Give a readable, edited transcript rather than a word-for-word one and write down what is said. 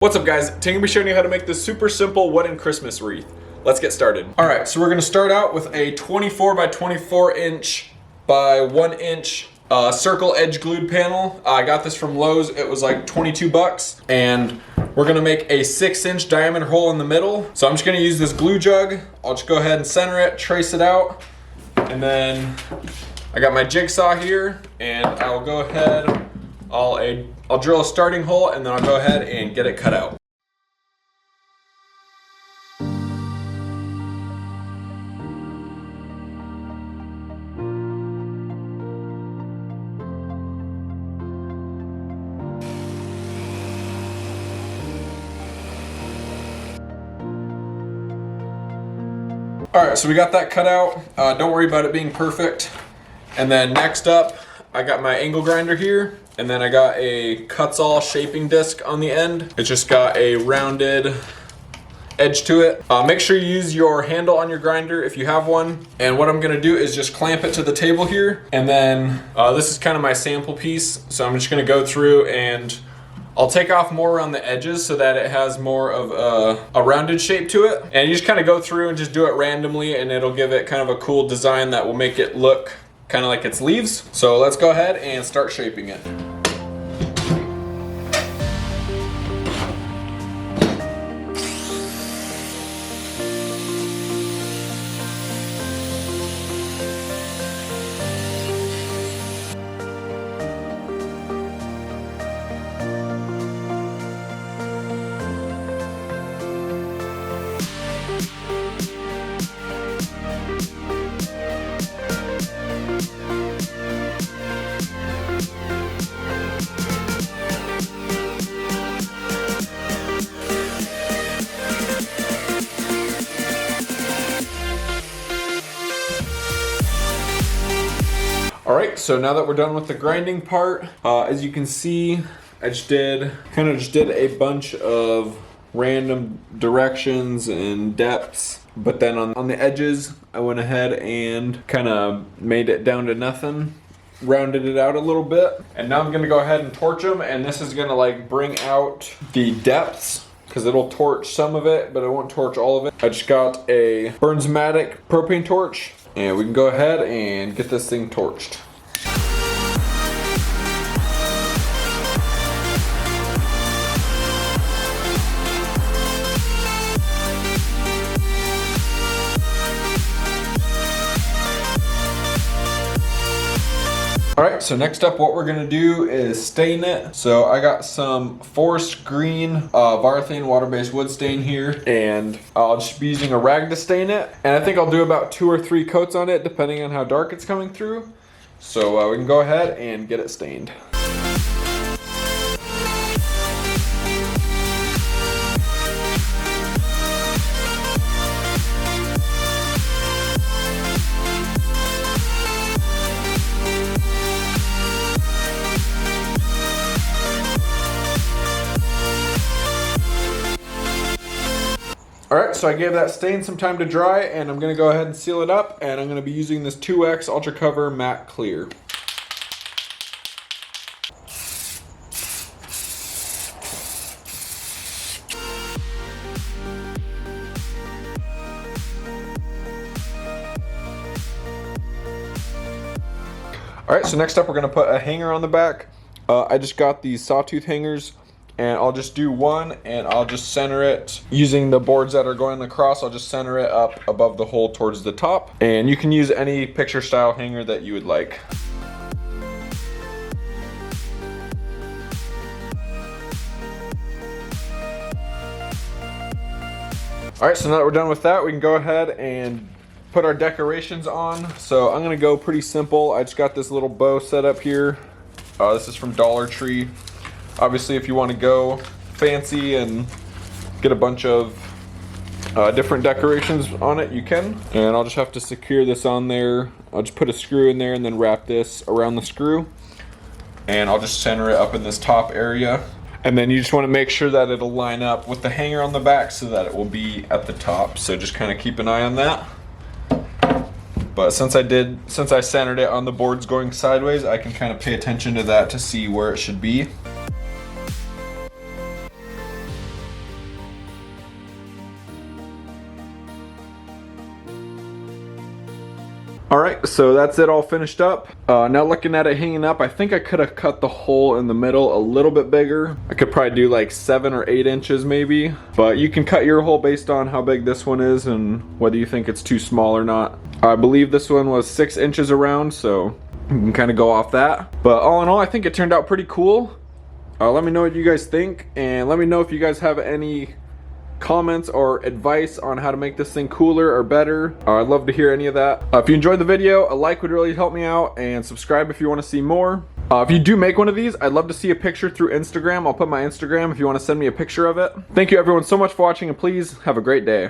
What's up guys, today I'm going to be showing you how to make this super simple wedding Christmas wreath. Let's get started. Alright, so we're going to start out with a 24 by 24 inch by 1 inch circle edge glued panel. I got this from Lowe's, it was like 22 bucks. And we're going to make a 6-inch diameter hole in the middle. So I'm just going to use this glue jug. I'll just go ahead and center it, trace it out. And then I got my jigsaw here and I'll go ahead, I'll drill a starting hole and then I'll go ahead and get it cut out. Alright, so we got that cut out. Don't worry about it being perfect. And then next up, I got my angle grinder here, and then I got a cuts-all shaping disc on the end. It's just got a rounded edge to it. Make sure you use your handle on your grinder if you have one. And what I'm gonna do is just clamp it to the table here. And then this is kind of my sample piece. So I'm just gonna go through and I'll take off more around the edges so that it has more of a rounded shape to it. And you just kind of go through and just do it randomly and it'll give it kind of a cool design that will make it look kind of like it's leaves. So let's go ahead and start shaping it. Alright, so now that we're done with the grinding part, as you can see, I just did a bunch of random directions and depths, but then on the edges, I went ahead and kind of made it down to nothing, rounded it out a little bit, and now I'm going to go ahead and torch them, and this is going to like bring out the depths, because it'll torch some of it, but it won't torch all of it. I just got a Burnsmatic propane torch, and we can go ahead and get this thing torched. Alright, so next up what we're going to do is stain it. So I got some forest green Varthane water-based wood stain here, and I'll just be using a rag to stain it. And I think I'll do about 2 or 3 coats on it depending on how dark it's coming through. So we can go ahead and get it stained. Alright, so I gave that stain some time to dry, and I'm going to go ahead and seal it up, and I'm going to be using this 2X Ultra Cover Matte Clear. Alright, so next up we're going to put a hanger on the back. I just got these sawtooth hangers. And I'll just do one, and I'll just center it using the boards that are going across. I'll just center it up above the hole towards the top. And you can use any picture style hanger that you would like. All right, so now that we're done with that, we can go ahead and put our decorations on. So I'm gonna go pretty simple. I just got this little bow set up here. This is from Dollar Tree. Obviously, if you want to go fancy and get a bunch of different decorations on it, you can. And I'll just have to secure this on there. I'll just put a screw in there and then wrap this around the screw. And I'll just center it up in this top area. And then you just want to make sure that it'll line up with the hanger on the back so that it will be at the top. So just kind of keep an eye on that. But since I centered it on the boards going sideways, I can kind of pay attention to that to see where it should be. Alright, so that's it all finished up. Now looking at it hanging up, I think I could have cut the hole in the middle a little bit bigger. I could probably do like 7 or 8 inches maybe. But you can cut your hole based on how big this one is and whether you think it's too small or not. I believe this one was 6 inches around, so you can kind of go off that. But all in all, I think it turned out pretty cool. Let me know what you guys think, and let me know if you guys have any comments or advice on how to make this thing cooler or better. I'd love to hear any of that. If you enjoyed the video, a like would really help me out, and subscribe if you want to see more. If you do make one of these, I'd love to see a picture through Instagram. I'll put my Instagram if you want to send me a picture of it. Thank you everyone so much for watching, and please have a great day.